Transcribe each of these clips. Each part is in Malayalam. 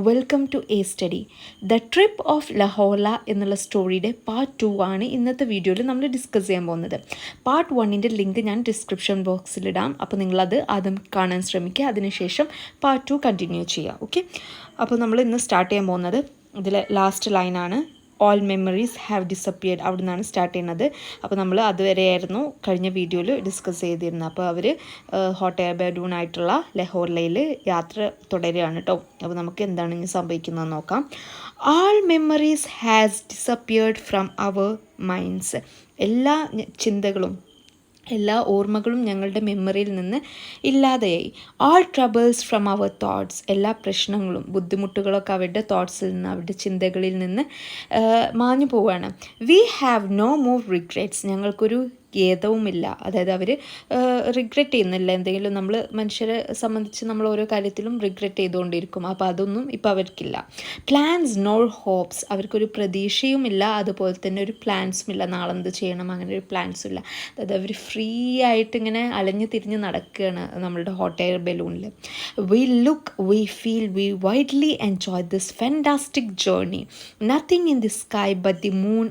Welcome to a study. The trip of Le Horla എന്നുള്ള സ്റ്റോറിയുടെ പാർട്ട് 2 ആണ് ഇന്നത്തെ വീഡിയോയിൽ നമ്മൾ ഡിസ്കസ് ചെയ്യാൻ പോകുന്നത്. പാർട്ട് 1ൻ്റെ ലിങ്ക് ഞാൻ ഡിസ്ക്രിപ്ഷൻ ബോക്സിലിടാം. അപ്പോൾ നിങ്ങളത് ആദ്യം കാണാൻ ശ്രമിക്കുക, അതിനുശേഷം പാർട്ട് 2 കണ്ടിന്യൂ ചെയ്യുക. ഓക്കെ, അപ്പോൾ നമ്മൾ ഇന്ന് സ്റ്റാർട്ട് ചെയ്യാൻ പോകുന്നത് ഇതിലെ ലാസ്റ്റ് ലൈനാണ്. ഓൾ മെമ്മറീസ് ഹാവ് ഡിസപ്പിയർഡ്, അവിടെ നിന്നാണ് സ്റ്റാർട്ട് ചെയ്യുന്നത്. അപ്പോൾ നമ്മൾ അതുവരെയായിരുന്നു കഴിഞ്ഞ വീഡിയോയിൽ ഡിസ്കസ് ചെയ്തിരുന്നത്. അപ്പോൾ അവർ ഹോട്ട് എയർ ബലൂൺ ആയിട്ടുള്ള ലഹോർലയിൽ യാത്ര തുടരുകയാണ് കേട്ടോ. അപ്പോൾ നമുക്ക് എന്താണ് ഇനി സംഭവിക്കുന്നതെന്ന് നോക്കാം. All memories has disappeared from our minds, എല്ലാ ചിന്തകളും എല്ലാ ഓർമ്മകളും ഞങ്ങളുടെ മെമ്മറിയിൽ നിന്ന് ഇല്ലാതെയായി. All troubles from our thoughts, എല്ലാ പ്രശ്നങ്ങളും ബുദ്ധിമുട്ടുകളൊക്കെ അവരുടെ തോട്ട്സിൽ നിന്ന് അവരുടെ ചിന്തകളിൽ നിന്ന് മാഞ്ഞു പോവുകയാണ്. We have no more regrets, ഞങ്ങൾക്കൊരു ഖേദവുമില്ല. അതായത് അവർ റിഗ്രറ്റ് ചെയ്യുന്നില്ല എന്തെങ്കിലും. നമ്മൾ മനുഷ്യരെ സംബന്ധിച്ച് നമ്മൾ ഓരോ കാര്യത്തിലും റിഗ്രറ്റ് ചെയ്തുകൊണ്ടിരിക്കും. അപ്പോൾ അതൊന്നും ഇപ്പോൾ അവർക്കില്ല. പ്ലാൻസ് നോർ ഹോപ്സ്, അവർക്കൊരു പ്രതീക്ഷയുമില്ല, അതുപോലെ തന്നെ ഒരു പ്ലാൻസും ഇല്ല. നാളെ എന്ത് ചെയ്യണം അങ്ങനെ ഒരു പ്ലാൻസും ഇല്ല. അതായത് അവർ ഫ്രീ ആയിട്ട് ഇങ്ങനെ അലഞ്ഞു തിരിഞ്ഞ് നടക്കുകയാണ് നമ്മളുടെ ഹോട്ട് എയർ ബലൂണിൽ. We look, we feel, we widely enjoy this fantastic journey. Nothing in the sky but the moon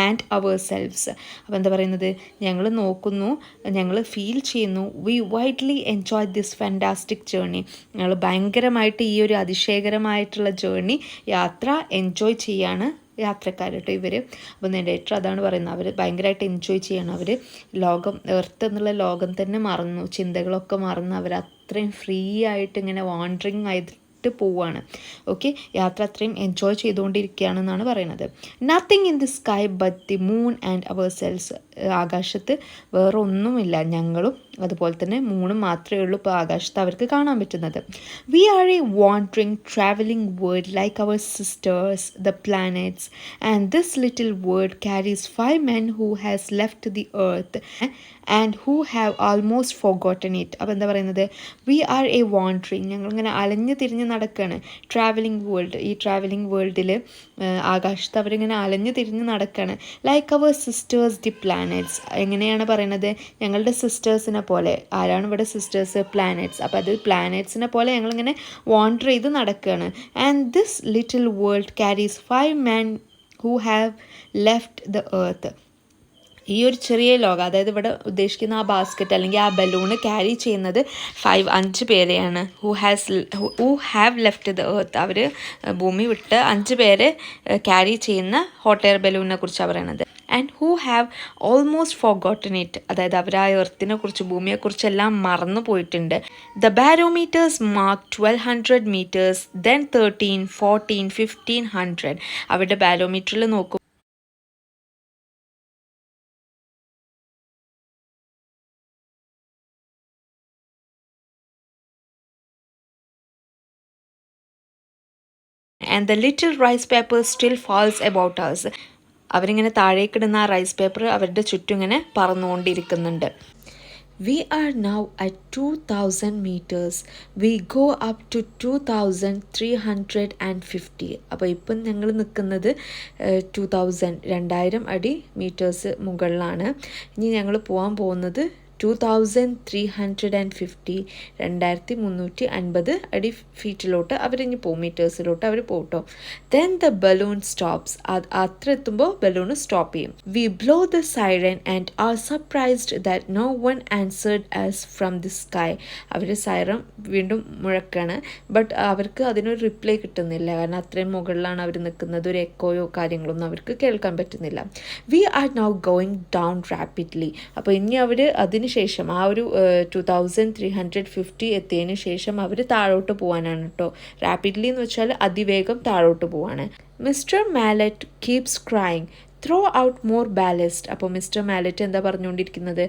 and ourselves. അപ്പോൾ എന്താ പറയുന്നത്, ഞങ്ങൾ നോക്കുന്നു, ഞങ്ങൾ ഫീൽ ചെയ്യുന്നു. We widely enjoy this fantastic journey, ഞങ്ങൾ ഭയങ്കരമായിട്ട് ഈ ഒരു അതിശയകരമായിട്ടുള്ള ജേർണി യാത്ര എൻജോയ് ചെയ്യാണ് യാത്രക്കാർ കേട്ടോ ഇവർ. അപ്പോൾ നേരേറ്റർ അതാണ് പറയുന്നത്, അവർ ഭയങ്കരമായിട്ട് എൻജോയ് ചെയ്യണം. അവർ ലോകം, എർത്ത് എന്നുള്ള ലോകം തന്നെ മറന്നു, ചിന്തകളൊക്കെ മറന്ന് അവർ അത്രയും ഫ്രീ ആയിട്ട് ഇങ്ങനെ വാണ്ടറിങ് ആയിട്ട് പോവുകയാണ്. ഓക്കെ, യാത്ര അത്രയും എൻജോയ് ചെയ്തുകൊണ്ടിരിക്കുകയാണെന്നാണ് പറയുന്നത്. Nothing in the sky but the moon and our selves, ആകാശത്ത് വേറെ ഒന്നുമില്ല, ഞങ്ങളും അതുപോലെ തന്നെ മൂണും മാത്രമേ ഉള്ളൂ ഇപ്പോൾ ആകാശത്ത് അവർക്ക് കാണാൻ പറ്റുന്നത്. We are a wandering travelling world like our sisters the planets, and this little world carries 5 men who has left the earth and who have almost forgotten it. അപ്പോൾ എന്താ പറയുന്നത്, വി ആർ എ വാണ്ടറിങ്, ഞങ്ങളിങ്ങനെ അലഞ്ഞു തിരിഞ്ഞ് നടക്കുകയാണ്. ട്രാവലിംഗ് വേൾഡ്, ഈ ട്രാവലിംഗ് വേൾഡിൽ ആകാശത്ത് അവരിങ്ങനെ അലഞ്ഞു തിരിഞ്ഞ് നടക്കുകയാണ്. Like our sisters the planets, എങ്ങനെയാണ് പറയുന്നത്, ഞങ്ങളുടെ സിസ്റ്റേഴ്സിനെ പോലെ. ആരാണ് ഇവിടെ സിസ്റ്റേഴ്സ്? പ്ലാനറ്റ്സ്. അപ്പോൾ അത് പ്ലാനറ്റ്സിനെ പോലെ ഞങ്ങളിങ്ങനെ വാണ്ടർ ചെയ്ത് നടക്കുകയാണ്. And this little world carries 5 men who have left the earth. ഈ ഒരു ചെറിയ ലോകം, അതായത് ഇവിടെ ഉദ്ദേശിക്കുന്ന ആ ബാസ്ക്കറ്റ് അല്ലെങ്കിൽ ആ ബലൂണ് ക്യാരി ചെയ്യുന്നത് 5 പേരെയാണ്. Who have left the earth, അവർ ഭൂമി വിട്ട് 5 പേരെ ക്യാരി ചെയ്യുന്ന ഹോട്ട് എയർ ബലൂണിനെ കുറിച്ചാണ് പറയണത്. And who have almost forgotten it, അതായത് അവർ ആ എർത്തിനെ കുറിച്ച്, ഭൂമിയെക്കുറിച്ചെല്ലാം മറന്നു പോയിട്ടുണ്ട്. The barometers mark 1200 meters, then 13, 14, 1500. അവരുടെ ബാരോമീറ്ററിൽ നോക്കും and the little rice paper still falls about us. അവരിങ്ങനെ താഴേക്കിടുന്ന ആ റൈസ് പേപ്പർ അവരുടെ ചുറ്റും ഇങ്ങനെ പറന്നുകൊണ്ടിരിക്കുന്നുണ്ട്. We are now at 2000 meters. We go up to 2350. അപ്പോൾ ഇപ്പം ഞങ്ങൾ നിൽക്കുന്നത് 2000 അടി മീറ്റേഴ്സ് മുകളിലാണ്. ഇനി ഞങ്ങൾ പോകാൻ പോകുന്നത് 2350, 2350 അടി ഫീറ്റിലോട്ട് അവരിഞ്ഞ് പോകും, മീറ്റേഴ്സിലോട്ട് അവർ പോകട്ടോ. ദെൻ ദ ബലൂൺ സ്റ്റോപ്സ്, അത്ര എത്തുമ്പോൾ ബലൂൺ സ്റ്റോപ്പ് ചെയ്യും. We blow the siren and are surprised that no one answered us from the sky. അവർ സൈറൻ വീണ്ടും മുഴക്കാണ്, ബട്ട് അവർക്ക് അതിനൊരു റിപ്ലൈ കിട്ടുന്നില്ല, കാരണം അത്രയും മുകളിലാണ് അവർ നിൽക്കുന്നത്. ഒരു എക്കോയോ കാര്യങ്ങളൊന്നും അവർക്ക് കേൾക്കാൻ പറ്റുന്നില്ല. We are now going down rapidly. അപ്പോൾ ഇനി അവർ അതിന് ശേഷം ആ ഒരു 2350 എത്തിയതിന് ശേഷം അവർ താഴോട്ട് പോകാനാണ് കേട്ടോ. റാപ്പിഡ്ലി എന്ന് വെച്ചാൽ അതിവേഗം താഴോട്ട് പോവാണ്. Mister mallet keeps crying throw out more ballast. അപ്പോൾ മിസ്റ്റർ മാലറ്റ് എന്താ പറഞ്ഞുകൊണ്ടിരിക്കുന്നത്,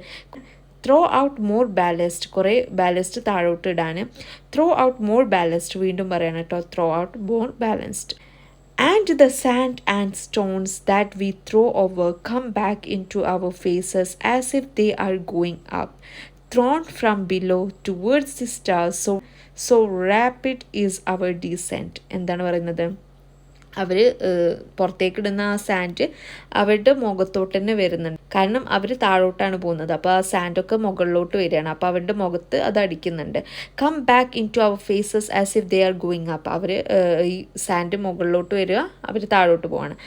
ത്രോ ഔട്ട് മോർ ബാലസ്റ്റ്, കുറേ ബാലസ്റ്റ് താഴോട്ട് ഇടാൻ. ത്രോ ഔട്ട് മോർ ബാലസ്റ്റ്, വീണ്ടും പറയണം കേട്ടോ, throw out more balanced. And the sand and stones that we throw over come back into our faces as if they are going up, thrown from below towards the stars. So rapid is our descent. എന്താണ് പറയുന്നത്, അവർ പുറത്തേക്കിടുന്ന ആ സാൻഡ് അവരുടെ മുഖത്തോട്ട് തന്നെ വരുന്നുണ്ട്. കാരണം അവർ താഴോട്ടാണ് പോകുന്നത്. അപ്പോൾ ആ സാൻഡൊക്കെ മുകളിലോട്ട് വരികയാണ്. അപ്പോൾ അവരുടെ മുഖത്ത് അത് അടിക്കുന്നുണ്ട്. Come back into our faces as if they are going up. അവർ ഈ സാൻഡ് മുകളിലോട്ട് വരിക, അവർ താഴോട്ട് പോവാണ്.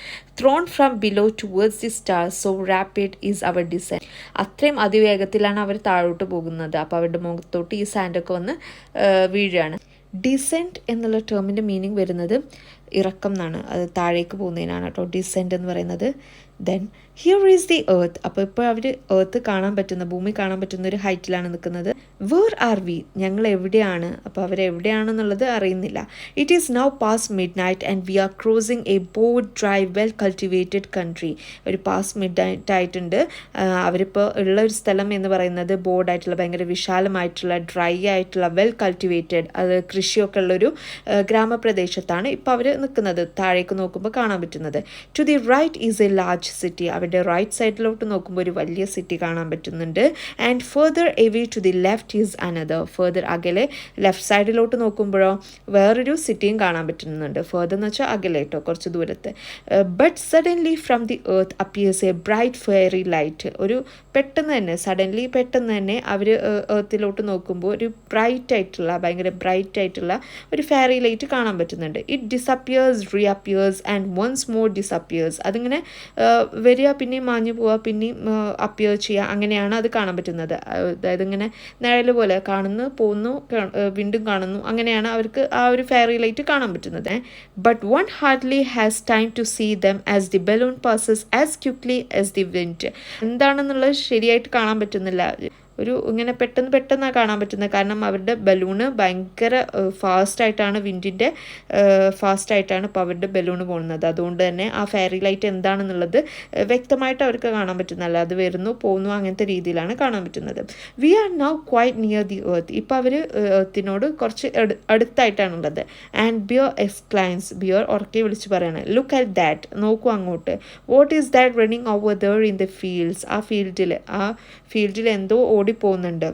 Thrown from below towards the star so rapid is our descent. അത്രയും അതിവേഗത്തിലാണ് അവർ താഴോട്ട് പോകുന്നത്. അപ്പോൾ അവരുടെ മുഖത്തോട്ട് ഈ സാൻഡൊക്കെ വന്ന് വീഴുകയാണ്. ഡിസെൻറ്റ് എന്നുള്ള ടേമിൻ്റെ മീനിങ് വരുന്നത് ഇറക്കം എന്നാണ്. അത് താഴേക്ക് പോകുന്നതിനാണ് കേട്ടോ ഡിസെൻറ്റ് എന്ന് പറയുന്നത്. Then here is the earth. അപ്പോൾ ഇപ്പോൾ അവർ എർത്ത് കാണാൻ പറ്റുന്ന, ഭൂമി കാണാൻ പറ്റുന്ന ഒരു ഹൈറ്റിലാണ് നിൽക്കുന്നത്. വേർ ആർ വി, ഞങ്ങൾ എവിടെയാണ്? അപ്പോൾ അവരെവിടെയാണെന്നുള്ളത് അറിയുന്നില്ല. It is now past midnight and we are crossing a broad dry well cultivated country. ഒരു പാസ് മിഡ് നൈറ്റ് ആയിട്ടുണ്ട്. അവരിപ്പോൾ ഉള്ള ഒരു സ്ഥലം എന്ന് പറയുന്നത് ബോർഡായിട്ടുള്ള, ഭയങ്കര വിശാലമായിട്ടുള്ള, ഡ്രൈ ആയിട്ടുള്ള, വെൽ കൾട്ടിവേറ്റഡ്, അത് കൃഷിയൊക്കെ ഉള്ളൊരു ഗ്രാമപ്രദേശത്താണ് ഇപ്പോൾ അവർ നിൽക്കുന്നത്. താഴേക്ക് നോക്കുമ്പോൾ കാണാൻ പറ്റുന്നത്. To the right is a large city. അവരുടെ റൈറ്റ് സൈഡിലോട്ട് നോക്കുമ്പോൾ ഒരു വലിയ സിറ്റി കാണാൻ പറ്റുന്നുണ്ട്. And farther away to the left is another. Farther അകലെ ലെഫ്റ്റ് സൈഡിലോട്ട് നോക്കുമ്പോഴോ വേറൊരു സിറ്റിയും കാണാൻ പറ്റുന്നുണ്ട്. ഫെർദർ എന്ന് വെച്ചാൽ അകലെ കേട്ടോ, കുറച്ച് ദൂരത്ത്. But suddenly from the earth appears A bright fairy light. ഒരു പെട്ടെന്ന് തന്നെ അവർ എർത്തിലോട്ട് നോക്കുമ്പോൾ ഒരു ബ്രൈറ്റ് ആയിട്ടുള്ള, ഭയങ്കര ബ്രൈറ്റ് ആയിട്ടുള്ള ഒരു ഫെയറി ലൈറ്റ് കാണാൻ പറ്റുന്നുണ്ട്. It disappears, reappears and once more disappears. അതിങ്ങനെ വരിക, പിന്നെയും മാഞ്ഞു പോവുക, പിന്നെയും അപ്പിയർ ചെയ്യുക, അങ്ങനെയാണ് അത് കാണാൻ പറ്റുന്നത്. അതായത് ഇങ്ങനെ നിഴൽ പോലെ കാണുന്നു, പോകുന്നു, വീണ്ടും കാണുന്നു, അങ്ങനെയാണ് അവർക്ക് ആ ഒരു ഫെയറി ലൈറ്റ് കാണാൻ പറ്റുന്നത്. But one hardly has time to see them as the balloon passes as quickly as the wind. എന്താണെന്നുള്ളത് ശരിയായിട്ട് കാണാൻ പറ്റുന്നില്ല. ഒരു ഇങ്ങനെ പെട്ടെന്ന് കാണാൻ പറ്റുന്നത്. കാരണം അവരുടെ ബലൂണ് ഭയങ്കര ഫാസ്റ്റായിട്ടാണ്, വിൻഡിൻ്റെ ഫാസ്റ്റായിട്ടാണ് ഇപ്പോൾ അവരുടെ ബലൂണ് പോകുന്നത്. അതുകൊണ്ട് തന്നെ ആ ഫെയറി ലൈറ്റ് എന്താണെന്നുള്ളത് വ്യക്തമായിട്ട് അവർക്ക് കാണാൻ പറ്റുന്നല്ല. അത് വരുന്നു പോകുന്നു അങ്ങനത്തെ രീതിയിലാണ് കാണാൻ പറ്റുന്നത്. We are now quite near the earth. ഇപ്പോൾ അവർ എർത്തിനോട് കുറച്ച് അടുത്തായിട്ടാണുള്ളത്. ആൻഡ് ബിയർ എക്സ്ക്ലൈംസ്, ബിയർ ഉറക്കെ വിളിച്ച് പറയാണ്, ലുക്ക് അറ്റ് ദാറ്റ്, നോക്കൂ അങ്ങോട്ട്. What is that running over there in the fields. ആ ഫീൽഡിൽ എന്തോ ഓടിപ്പോകുന്നുണ്ട്.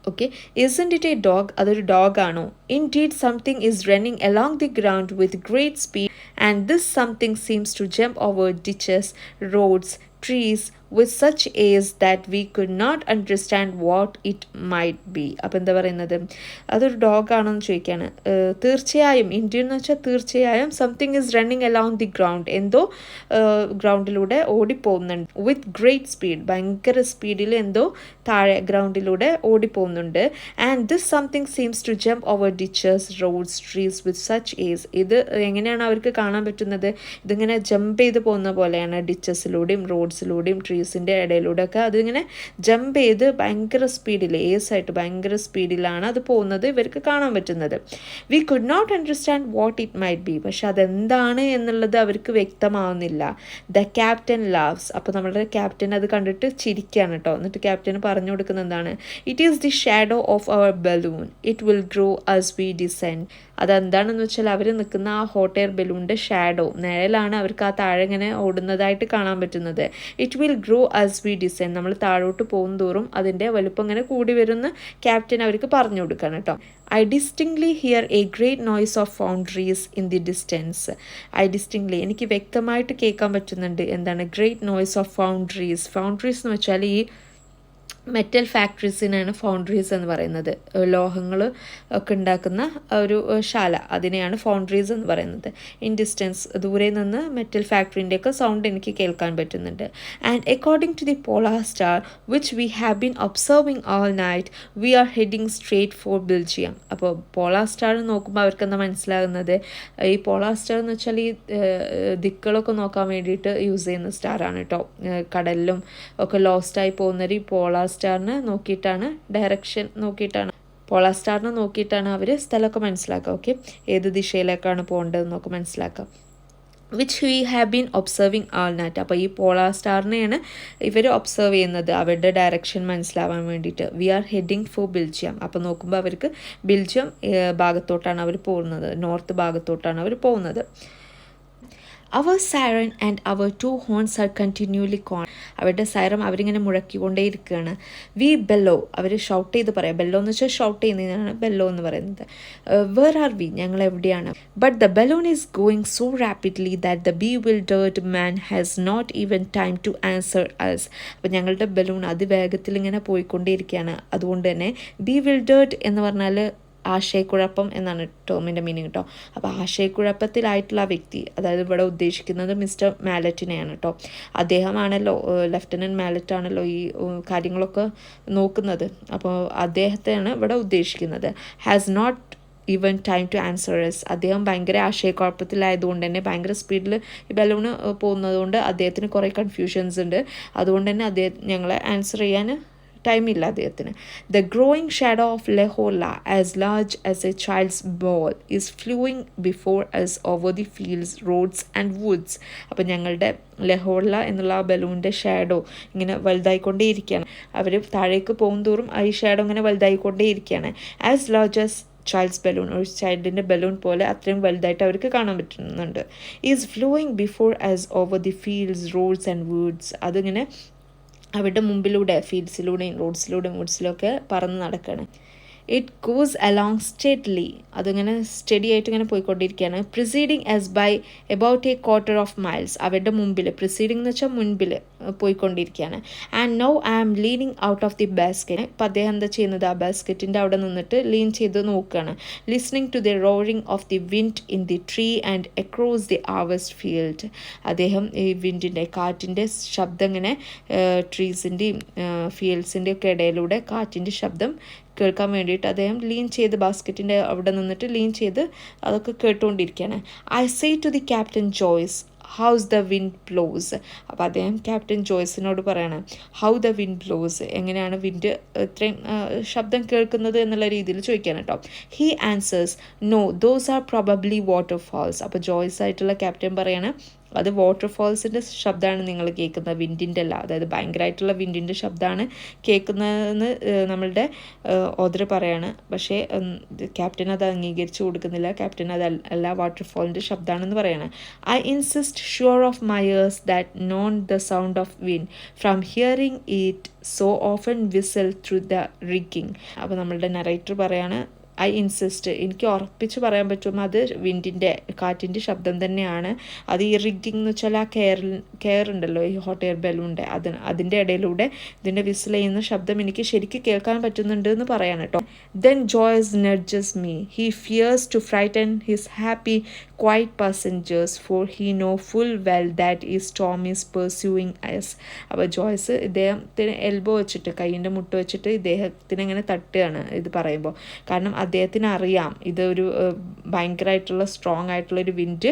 Okay, isn't it a dog? അതൊരു ഡോഗാണോ? Indeed something is running along the ground with great speed and this something seems to jump over ditches, roads, trees with such ease that we could not understand what it might be. അപ്പോൾ എന്താ പറയുന്നത്, അതൊരു ഡോഗാണോ എന്ന് ചോദിക്കുകയാണ്. തീർച്ചയായും, ഇന്ത്യൻ എന്ന് വെച്ചാൽ തീർച്ചയായും, something is running along the ground, എന്തോ ഗ്രൗണ്ടിലൂടെ ഓടിപ്പോകുന്നുണ്ട്. വിത്ത് ഗ്രേറ്റ് സ്പീഡ്, ഭയങ്കര സ്പീഡിൽ എന്തോ താഴെ ഗ്രൗണ്ടിലൂടെ ഓടിപ്പോകുന്നുണ്ട്. And this something seems to jump over ditchers, roads, trees with such ease. ഇത് എങ്ങനെയാണ് അവർക്ക് കാണാൻ പറ്റുന്നത്? ഇതിങ്ങനെ ജമ്പ് ചെയ്ത് പോകുന്ന പോലെയാണ്. ഡിച്ചസിലൂടെയും റോഡ്സിലൂടെയും ട്രീസിൻ്റെ ഇടയിലൂടെയൊക്കെ അതിങ്ങനെ ജമ്പ് ചെയ്ത് ഭയങ്കര സ്പീഡിൽ, ഏസായിട്ട് ഭയങ്കര സ്പീഡിലാണ് അത് പോകുന്നത് ഇവർക്ക് കാണാൻ പറ്റുന്നത്. We could not understand what it might be. പക്ഷെ അതെന്താണ് എന്നുള്ളത് അവർക്ക് വ്യക്തമാവുന്നില്ല. The captain laughs. അപ്പോൾ നമ്മുടെ ക്യാപ്റ്റൻ അത് കണ്ടിട്ട് ചിരിക്കുകയാണ് കേട്ടോ. എന്നിട്ട് ക്യാപ്റ്റന് പറഞ്ഞു കൊടുക്കുന്ന എന്താണ്, it is the shadow of our balloon, it will grow as we descend. അതെന്താണെന്ന് വെച്ചാൽ അവർ നിൽക്കുന്ന ആ ഹോട്ട് എയർ ബലൂണിൻ്റെ ഷാഡോ, നിഴലാണ് അവർക്ക് ആ താഴെ ഇങ്ങനെ ഓടുന്നതായിട്ട് കാണാൻ പറ്റുന്നത്. It will grow as we descend. നമ്മൾ താഴോട്ട് പോകും തോറും അതിൻ്റെ വലുപ്പം ഇങ്ങനെ കൂടി വരുന്ന ക്യാപ്റ്റൻ അവർക്ക് പറഞ്ഞു കൊടുക്കുകയാണ് കേട്ടോ. I distinctly hear a great noise of foundries in the distance. എനിക്ക് വ്യക്തമായിട്ട് കേൾക്കാൻ പറ്റുന്നുണ്ട് എന്താണ് great noise of foundries. Foundries എന്ന് വെച്ചാൽ ഈ മെറ്റൽ ഫാക്ടറീസിനാണ് ഫൗണ്ടറീസ് എന്ന് പറയുന്നത്. ലോഹങ്ങൾ ഒക്കെ ഉണ്ടാക്കുന്ന ഒരു ശാല, അതിനെയാണ് ഫൗണ്ടറീസ് എന്ന് പറയുന്നത്. ഇൻ ഡിസ്റ്റൻസ്, ദൂരെ നിന്ന് മെറ്റൽ ഫാക്ടറിൻ്റെയൊക്കെ സൗണ്ട് എനിക്ക് കേൾക്കാൻ പറ്റുന്നുണ്ട്. And according to the polar star which we have been observing all night we are heading straight for Belgium. അപ്പോൾ പോളാർ സ്റ്റാർ നോക്കുമ്പോൾ അവർക്ക് എന്താ മനസ്സിലാകുന്നത്, ഈ പോളാർ സ്റ്റാർ എന്ന് വെച്ചാൽ ഈ ദിക്കുകളൊക്കെ നോക്കാൻ വേണ്ടിയിട്ട് യൂസ് ചെയ്യുന്ന സ്റ്റാറാണ് കേട്ടോ. കടലിലും ഒക്കെ ലോസ്റ്റായി പോകുന്നവർ ഈ പോളാർ സ്റ്റാറിനെ നോക്കിയിട്ടാണ്, ഡയറക്ഷൻ നോക്കിയിട്ടാണ്, പോളാർ സ്റ്റാറിനെ നോക്കിയിട്ടാണ് അവർ സ്ഥലമൊക്കെ മനസ്സിലാക്കുക. ഓക്കെ, ഏത് ദിശയിലേക്കാണ് പോകേണ്ടതെന്നൊക്കെ മനസ്സിലാക്കാം. Which we have been observing all night. അപ്പോൾ ഈ പോളാർ സ്റ്റാറിനെയാണ് ഇവർ ഒബ്സർവ് ചെയ്യുന്നത് അവരുടെ ഡയറക്ഷൻ മനസ്സിലാവാൻ വേണ്ടിയിട്ട്. We are heading for Belgium. അപ്പോൾ നോക്കുമ്പോൾ അവർക്ക് ബെൽജിയം ഭാഗത്തോട്ടാണ് അവർ പോകുന്നത്, നോർത്ത് ഭാഗത്തോട്ടാണ് അവർ പോകുന്നത്. Our siren and our 2 horns are continually con. അവരുടെ സൈറം അവരിങ്ങനെ മുഴക്കിക്കൊണ്ടേ ഇരിക്കുകയാണ്. വി ബെല്ലോ, അവർ ഷൗട്ട് ചെയ്ത് പറയാം. ബെല്ലോ എന്ന് വെച്ചാൽ ഷൗട്ട് ചെയ്യുന്നതിനാണ് ബെല്ലോ എന്ന് പറയുന്നത്. വേർ ആർ വി, ഞങ്ങൾ എവിടെയാണ്. But the balloon is going so rapidly that the bewildered man has not even time to answer us. അപ്പോൾ ഞങ്ങളുടെ ബലൂൺ അതിവേഗത്തിൽ ഇങ്ങനെ പോയിക്കൊണ്ടേയിരിക്കുകയാണ്. അതുകൊണ്ട് തന്നെ bewildered എന്ന് പറഞ്ഞാൽ ആശയക്കുഴപ്പം എന്നാണ് ടേമിൻ്റെ മീനിങ് കേട്ടോ. അപ്പോൾ ആശയക്കുഴപ്പത്തിലായിട്ടുള്ള ആ വ്യക്തി, അതായത് ഇവിടെ ഉദ്ദേശിക്കുന്നത് മിസ്റ്റർ മാലറ്റിനെയാണ് കേട്ടോ. അദ്ദേഹമാണല്ലോ, ലെഫ്റ്റനൻറ്റ് മാലറ്റ് ആണല്ലോ ഈ കാര്യങ്ങളൊക്കെ നോക്കുന്നത്. അപ്പോൾ അദ്ദേഹത്തെയാണ് ഇവിടെ ഉദ്ദേശിക്കുന്നത്. Has not even time to answer us. അദ്ദേഹം ഭയങ്കര ആശയക്കുഴപ്പത്തിലായതുകൊണ്ട് തന്നെ, ഭയങ്കര സ്പീഡിൽ ഈ ബലൂണ് പോകുന്നതുകൊണ്ട് അദ്ദേഹത്തിന് കുറേ കൺഫ്യൂഷൻസ് ഉണ്ട്. അതുകൊണ്ട് തന്നെ അദ്ദേഹം ഞങ്ങളെ ആൻസർ ചെയ്യാൻ ടൈമില്ല അദ്ദേഹത്തിന്. The growing shadow of Le Horla as large as a child's ball is flying before us over the fields, roads and woods. അപ്പം ഞങ്ങളുടെ ലഹോല എന്നുള്ള ആ ബലൂണിൻ്റെ ഷാഡോ ഇങ്ങനെ വലുതായിക്കൊണ്ടേയിരിക്കുകയാണ്. അവർ താഴേക്ക് പോകും തോറും ഈ ഷാഡോ ഇങ്ങനെ വലുതായിക്കൊണ്ടേയിരിക്കുകയാണ്. As large as child's balloon, ഒരു ചൈൽഡിൻ്റെ ബലൂൺ പോലെ അത്രയും വലുതായിട്ട് അവർക്ക് കാണാൻ പറ്റുന്നുണ്ട്. Is flying before as over the fields, roads and woods. അതിങ്ങനെ അവരുടെ മുമ്പിലൂടെ ഫീൽഡ്സിലൂടെയും റോഡ്സിലൂടെയും വുഡ്സിലൊക്കെ പറന്ന് നടക്കുകയാണ്. ഇറ്റ് ഗോസ് അലോങ് സ്റ്റെഡ്ലി, അതിങ്ങനെ സ്റ്റഡി ആയിട്ട് ഇങ്ങനെ പോയിക്കൊണ്ടിരിക്കുകയാണ്. Preceding as by about a quarter of miles, അവരുടെ മുമ്പിൽ, പ്രിസീഡിങ് എന്ന് വെച്ചാൽ മുൻപിൽ പോയിക്കൊണ്ടിരിക്കുകയാണ്. And now I am leaning out of the basket. ഇപ്പം അദ്ദേഹം എന്താ ചെയ്യുന്നത്, ആ ബാസ്ക്കറ്റിൻ്റെ അവിടെ നിന്നിട്ട് ലീൻ ചെയ്ത് നോക്കുകയാണ്. Listening to the roaring of the wind in the tree and across the harvest field. അദ്ദേഹം ഈ വിൻഡിൻ്റെ, കാറ്റിൻ്റെ ശബ്ദം ഇങ്ങനെ ട്രീസിൻ്റെയും ഫീൽഡ്സിൻ്റെ ഒക്കെ ഇടയിലൂടെ കാറ്റിൻ്റെ ശബ്ദം കേൾക്കാൻ വേണ്ടിയിട്ട് അദ്ദേഹം ലീൻ ചെയ്ത് ബാസ്ക്കറ്റിൻ്റെ അവിടെ നിന്നിട്ട് ലീൻ ചെയ്ത് അതൊക്കെ കേട്ടുകൊണ്ടിരിക്കുകയാണ്. I say to the captain Joyce how's the wind blows. അപ്പോൾ അദ്ദേഹം ക്യാപ്റ്റൻ ജോയ്സിനോട് പറയണം ഹൗ ദ വിൻഡ് ബ്ലോസ്, എങ്ങനെയാണ് വിൻഡ് ഇത്രയും ശബ്ദം കേൾക്കുന്നത് എന്നുള്ള രീതിയിൽ ചോദിക്കാൻ കേട്ടോ. He answers no those are probably waterfalls. അപ്പോൾ ജോയ്സ് ആയിട്ടുള്ള ക്യാപ്റ്റൻ പറയാണ് അത് വാട്ടർഫാൾസിൻ്റെ ശബ്ദമാണ് നിങ്ങൾ കേൾക്കുന്നത്, വിൻഡിൻ്റെ അല്ല. അതായത് ഭയങ്കരമായിട്ടുള്ള വിൻഡിൻ്റെ ശബ്ദമാണ് കേൾക്കുന്നതെന്ന് നമ്മളുടെ ഓദർ പറയാണ്. പക്ഷേ ക്യാപ്റ്റൻ അത് അംഗീകരിച്ച് കൊടുക്കുന്നില്ല. ക്യാപ്റ്റൻ അതല്ല, വാട്ടർഫാളിൻ്റെ ശബ്ദമാണെന്ന് പറയാണ്. I insist sure of my years that non the sound of wind from hearing it so often whistle through the rigging. അപ്പോൾ നമ്മളുടെ നറേറ്റർ പറയാണ് ഐ ഇൻസിസ്റ്റ്, എനിക്ക് ഉറപ്പിച്ച് പറയാൻ പറ്റും അത് വിൻഡിൻ്റെ, കാറ്റിൻ്റെ ശബ്ദം തന്നെയാണ്. അത് ഈ റിഗിങ് എന്ന് വെച്ചാൽ ആ കെയർ ഉണ്ടല്ലോ, ഈ ഹോട്ട് എയർ ബലൂണിൻ്റെ, അതിൻ്റെ ഇടയിലൂടെ ഇതിൻ്റെ വിസിൽ ചെയ്യുന്ന ശബ്ദം എനിക്ക് ശരിക്കും കേൾക്കാൻ പറ്റുന്നുണ്ട് എന്ന് പറയാൻ കേട്ടോ. Then Joyce nudges me, he fears to frighten his happy quiet passengers for he know full well that the storm is pursuing us. അപ്പോൾ ജോയ്സ് ഇദ്ദേഹത്തിന് എൽബോ വെച്ചിട്ട്, കൈയിൻ്റെ മുട്ട് വെച്ചിട്ട് ഇദ്ദേഹത്തിന് ഇങ്ങനെ തട്ടുകയാണ് ഇത് പറയുമ്പോൾ. കാരണം അദ്ദേഹത്തിന് അറിയാം ഇതൊരു ഭയങ്കരമായിട്ടുള്ള സ്ട്രോങ് ആയിട്ടുള്ളൊരു വിൻഡ്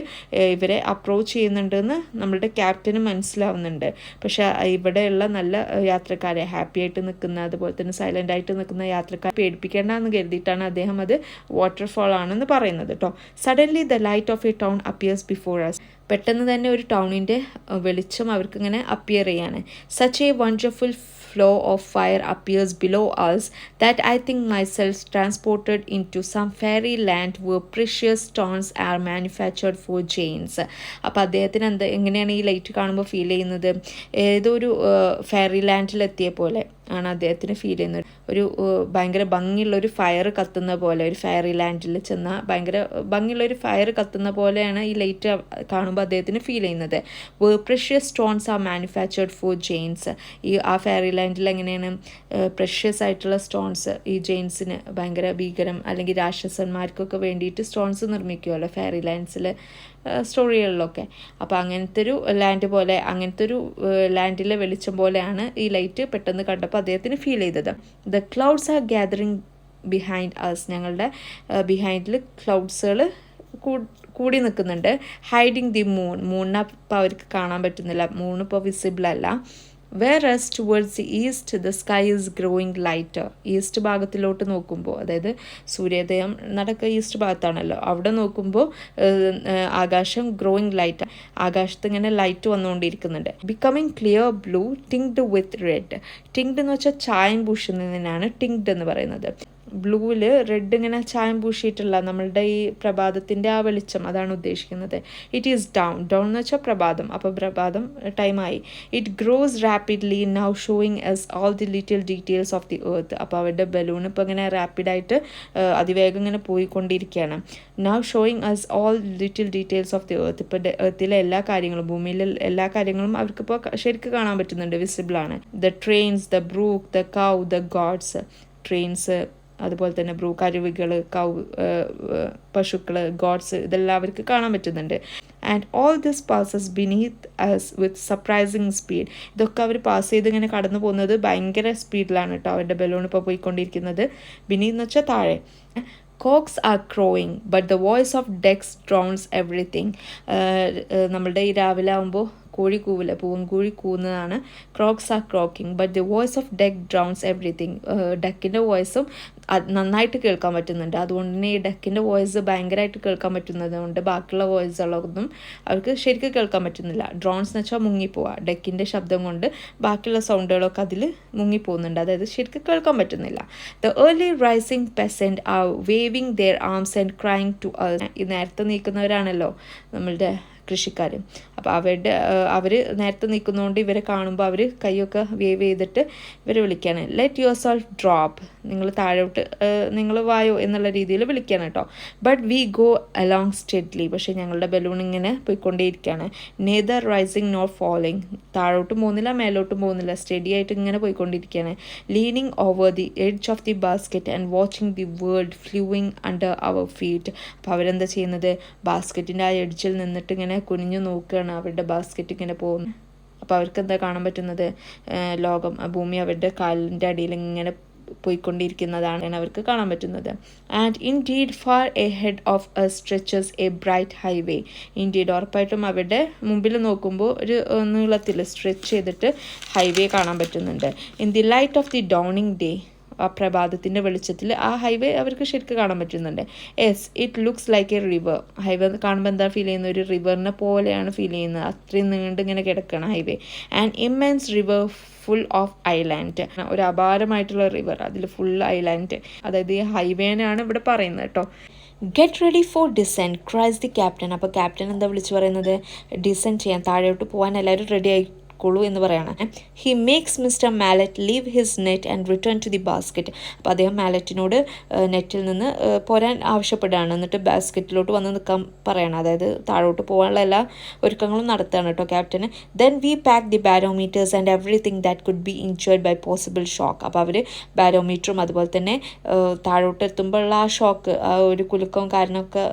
ഇവരെ അപ്രോച്ച് ചെയ്യുന്നുണ്ടെന്ന് നമ്മളുടെ ക്യാപ്റ്റന് മനസ്സിലാവുന്നുണ്ട്. പക്ഷേ ഇവിടെയുള്ള നല്ല യാത്രക്കാരെ, ഹാപ്പി ആയിട്ട് നിൽക്കുന്ന, അതുപോലെ തന്നെ സൈലൻ്റ് ആയിട്ട് നിൽക്കുന്ന യാത്രക്കാരെ പേടിപ്പിക്കേണ്ടെന്ന് കരുതിയിട്ടാണ് അദ്ദേഹം അത് വാട്ടർഫാൾ ആണെന്ന് പറയുന്നത് കേട്ടോ. Suddenly the light of a town appears before us. പെട്ടെന്ന് തന്നെ ഒരു ടൗണിൻ്റെ വെളിച്ചം അവർക്കിങ്ങനെ അപ്പിയർ ചെയ്യാണ്. Such a wonderful flow of fire appears below us that I think myself transported into some fairy land where precious stones are manufactured for Jains. അപ്പോൾ അദ്ദേഹത്തിന് എങ്ങനെയാണ് ഈ ലൈറ്റ് കാണുമ്പോൾ ഫീൽ ചെയ്യുന്നത്, ഏതൊരു ഫെയറി ലാൻഡിലെത്തിയ പോലെ ആണ് അദ്ദേഹത്തിന് ഫീൽ ചെയ്യുന്നത്. ഒരു ഭയങ്കര ഭംഗിയുള്ളൊരു ഫയർ കത്തുന്ന പോലെ, ഒരു ഫെയറി ലാൻഡിൽ ചെന്നാൽ ഭയങ്കര ഭംഗിയുള്ളൊരു ഫയർ കത്തുന്ന പോലെയാണ് ഈ ലൈറ്റ് കാണുമ്പോൾ അദ്ദേഹത്തിന് ഫീൽ ചെയ്യുന്നത്. Precious stones are manufactured for giants. ഈ ആ ഫെയറി ലാൻഡിൽ എങ്ങനെയാണ് പ്രഷ്യസ് ആയിട്ടുള്ള സ്റ്റോൺസ് ഈ ജെയിൻസിന്, ഭയങ്കര ഭീകരം അല്ലെങ്കിൽ രാക്ഷസന്മാർക്കൊക്കെ വേണ്ടിയിട്ട് സ്റ്റോൺസ് നിർമ്മിക്കുമല്ലോ ഫെയറി ലാൻഡ്സിൽ സ്റ്റോറികളിലൊക്കെ. അപ്പോൾ അങ്ങനത്തെ ഒരു ലാൻഡ് പോലെ, അങ്ങനത്തെ ഒരു ലാൻഡിലെ വെളിച്ചം പോലെയാണ് ഈ ലൈറ്റ് പെട്ടെന്ന് കണ്ടപ്പോൾ അദ്ദേഹത്തിന് ഫീൽ ചെയ്തത്. The clouds are gathering behind us. ഞങ്ങളുടെ ബിഹൈൻഡിൽ ക്ലൗഡ്സുകൾ കൂടി നിൽക്കുന്നുണ്ട്. ഹൈഡിങ് ദി മൂണിനെ ഇപ്പോൾ അവർക്ക് കാണാൻ പറ്റുന്നില്ല, മൂണിപ്പോൾ വിസിബിൾ അല്ല. whereas towards the east the sky is growing lighter. East ഭാഗത്തിലോട്ട് നോക്കുമ്പോൾ, അതായത് സൂര്യോദയം നടക്കുക ഈസ്റ്റ് ഭാഗത്താണല്ലോ, അവിടെ നോക്കുമ്പോൾ ആകാശം ഗ്രോയിങ് ലൈറ്റ്, ആകാശത്ത് ഇങ്ങനെ ലൈറ്റ് വന്നുകൊണ്ടിരിക്കുന്നുണ്ട്. Becoming clear blue tinged with red. Tinged എന്ന് വെച്ചാൽ ചായം പൂശുന്നതിനാണ് ടിങ്ക്ഡ് എന്ന് പറയുന്നത്. ബ്ലൂവിൽ റെഡ് ഇങ്ങനെ ചായം പൂശിയിട്ടുള്ള നമ്മളുടെ ഈ പ്രഭാതത്തിൻ്റെ ആ വെളിച്ചം അതാണ് ഉദ്ദേശിക്കുന്നത്. ഇറ്റ് ഈസ് ഡൗൺ എന്ന് വെച്ചാൽ പ്രഭാതം. അപ്പോൾ പ്രഭാതം ടൈമായി. It gross rapidly now showing S all the little details of the earth. അപ്പോൾ അവരുടെ ബലൂൺ ഇപ്പോൾ ഇങ്ങനെ റാപ്പിഡായിട്ട് അതിവേഗം ഇങ്ങനെ പോയിക്കൊണ്ടിരിക്കുകയാണ്. Now showing S all little details of the earth. ഇപ്പോൾ എർത്തിലെ എല്ലാ കാര്യങ്ങളും, ഭൂമിയിലെ എല്ലാ കാര്യങ്ങളും അവർക്കിപ്പോൾ ശരിക്കും കാണാൻ പറ്റുന്നുണ്ട്, വിസിബിളാണ്. The trains, the brook, the cow, the gods. Trains, അതുപോലെ തന്നെ ബ്രൂക്ക്, അരുവികൾ, കൗ, പശുക്കൾ, ഗോഡ്സ്, ഇതെല്ലാം അവർക്ക് കാണാൻ പറ്റുന്നുണ്ട്. And all this passes beneath us with surprising speed. ഇതൊക്കെ അവർ പാസ് ചെയ്ത് ഇങ്ങനെ കടന്നു പോകുന്നത് ഭയങ്കര സ്പീഡിലാണ് കേട്ടോ. അവരുടെ ബലൂൺ ഇപ്പോൾ പോയിക്കൊണ്ടിരിക്കുന്നത്. ബിനീത്ത് എന്ന് വെച്ചാൽ താഴെ. Cocks are crowing, but the voice of ducks drowns everything. നമ്മളുടെ ഈ രാവിലെ ആകുമ്പോൾ കോഴി കൂവില്ല, പൂവൻകോഴി കൂവുന്നതാണ്. Crocks are croaking but the voice of duck drowns everything. ഡക്കിൻ്റെ വോയിസും നന്നായിട്ട് കേൾക്കാൻ പറ്റുന്നുണ്ട്. അതുകൊണ്ട് തന്നെ ഈ ഡക്കിൻ്റെ വോയിസ് ഭയങ്കരമായിട്ട് കേൾക്കാൻ പറ്റുന്നത് കൊണ്ട് ബാക്കിയുള്ള വോയിസുകളൊന്നും അവർക്ക് ശരിക്കും കേൾക്കാൻ പറ്റുന്നില്ല. ഡ്രോൺസ് എന്ന് വെച്ചാൽ മുങ്ങിപ്പോവുക. ഡക്കിൻ്റെ ശബ്ദം കൊണ്ട് ബാക്കിയുള്ള സൗണ്ടുകളൊക്കെ അതിൽ മുങ്ങിപ്പോകുന്നുണ്ട്, അതായത് ശരിക്കും കേൾക്കാൻ പറ്റുന്നില്ല. The early rising peasant are waving their arms and crying to us. ഈ നേരത്തെ നീക്കുന്നവരാണല്ലോ നമ്മളുടെ കൃഷിക്കാർ. അപ്പോൾ അവർ നേരത്തെ നിൽക്കുന്നതുകൊണ്ട് ഇവരെ കാണുമ്പോൾ അവർ കൈയൊക്കെ വേവ് ചെയ്തിട്ട് ഇവർ വിളിക്കുകയാണ്. Let yourself drop. നിങ്ങൾ താഴോട്ട് നിങ്ങൾ വായോ എന്നുള്ള രീതിയിൽ വിളിക്കുകയാണ് കേട്ടോ. But we go along steadily. പക്ഷേ ഞങ്ങളുടെ ബലൂൺ ഇങ്ങനെ പോയിക്കൊണ്ടേയിരിക്കുകയാണ്. Neither rising nor falling. താഴോട്ടും പോകുന്നില്ല മേലോട്ടും പോകുന്നില്ല, സ്റ്റഡി ആയിട്ട് ഇങ്ങനെ പോയിക്കൊണ്ടിരിക്കുകയാണ്. Leaning over the edge of the basket and watching the world flowing under our feet. അപ്പോൾ അവരെന്താ ചെയ്യുന്നത്, ബാസ്ക്കറ്റിൻ്റെ ആ എഡ്ജിൽ നിന്നിട്ട് ഇങ്ങനെ കുനിഞ്ഞു നോക്കുകയാണ്. അവരുടെ ബാസ്ക്കറ്റ് ഇങ്ങനെ പോകുന്നു. അപ്പോൾ അവർക്ക് എന്താ കാണാൻ പറ്റുന്നത്, ലോകം, ഭൂമി അവരുടെ കാലിൻ്റെ അടിയിൽ ഇങ്ങനെ പോയിക്കൊണ്ടിരിക്കുന്നതാണ് അവർക്ക് കാണാൻ പറ്റുന്നത്. And indeed far A head of A stretches A bright highway. Indeed ഉറപ്പായിട്ടും അവരുടെ മുമ്പിൽ നോക്കുമ്പോൾ ഒരു നീളത്തിൽ സ്ട്രെച്ച് ചെയ്തിട്ട് ഹൈവേ കാണാൻ പറ്റുന്നുണ്ട്. In the light of the Downing day. ആ പ്രഭാതത്തിൻ്റെ വെളിച്ചത്തിൽ ആ ഹൈവേ അവർക്ക് ശരിക്കും കാണാൻ പറ്റുന്നുണ്ട്. Yes, it looks like A river. Highway കാണുമ്പോൾ എന്താ ഫീൽ ചെയ്യുന്നത്, ഒരു റിവറിനെ പോലെയാണ് ഫീൽ ചെയ്യുന്നത്. അത്രയും നീണ്ടിങ്ങനെ കിടക്കുകയാണ് highway. And immense river full of island. ഒരു അപാരമായിട്ടുള്ള റിവർ, അതിൽ ഫുൾ ഐലാൻഡ്. അതായത് ഈ ഹൈവേനാണ് ഇവിടെ പറയുന്നത് കേട്ടോ. Get ready for descent cries the captain. അപ്പോൾ ക്യാപ്റ്റൻ എന്താ വിളിച്ച് പറയുന്നത്, ഡിസെൻറ്റ് ചെയ്യാൻ, താഴോട്ട് പോകാൻ എല്ലാവരും റെഡി ആയി എന്ന് പറയാണ്. He makes mister Mallet leave his net and return to the basket. അപ്പോൾ അദ്ദേഹം മാലറ്റിനോട് നെറ്റിൽ നിന്ന് പോരാൻ ആവശ്യപ്പെടുകയാണ്. എന്നിട്ട് ബാസ്ക്കറ്റിലോട്ട് വന്ന് നിൽക്കാൻ പറയണം. അതായത് താഴോട്ട് പോകാനുള്ള എല്ലാ ഒരുക്കങ്ങളും നടത്തുകയാണ് കേട്ടോ ക്യാപ്റ്റന്. Then we pack the barometers and everything that could be injured by possible shock. അപ്പോൾ അവർ ബാരോമീറ്ററും അതുപോലെ തന്നെ താഴോട്ട് എത്തുമ്പോഴുള്ള ആ ഷോക്ക്, ആ ഒരു കുലുക്കവും കാരണമൊക്കെ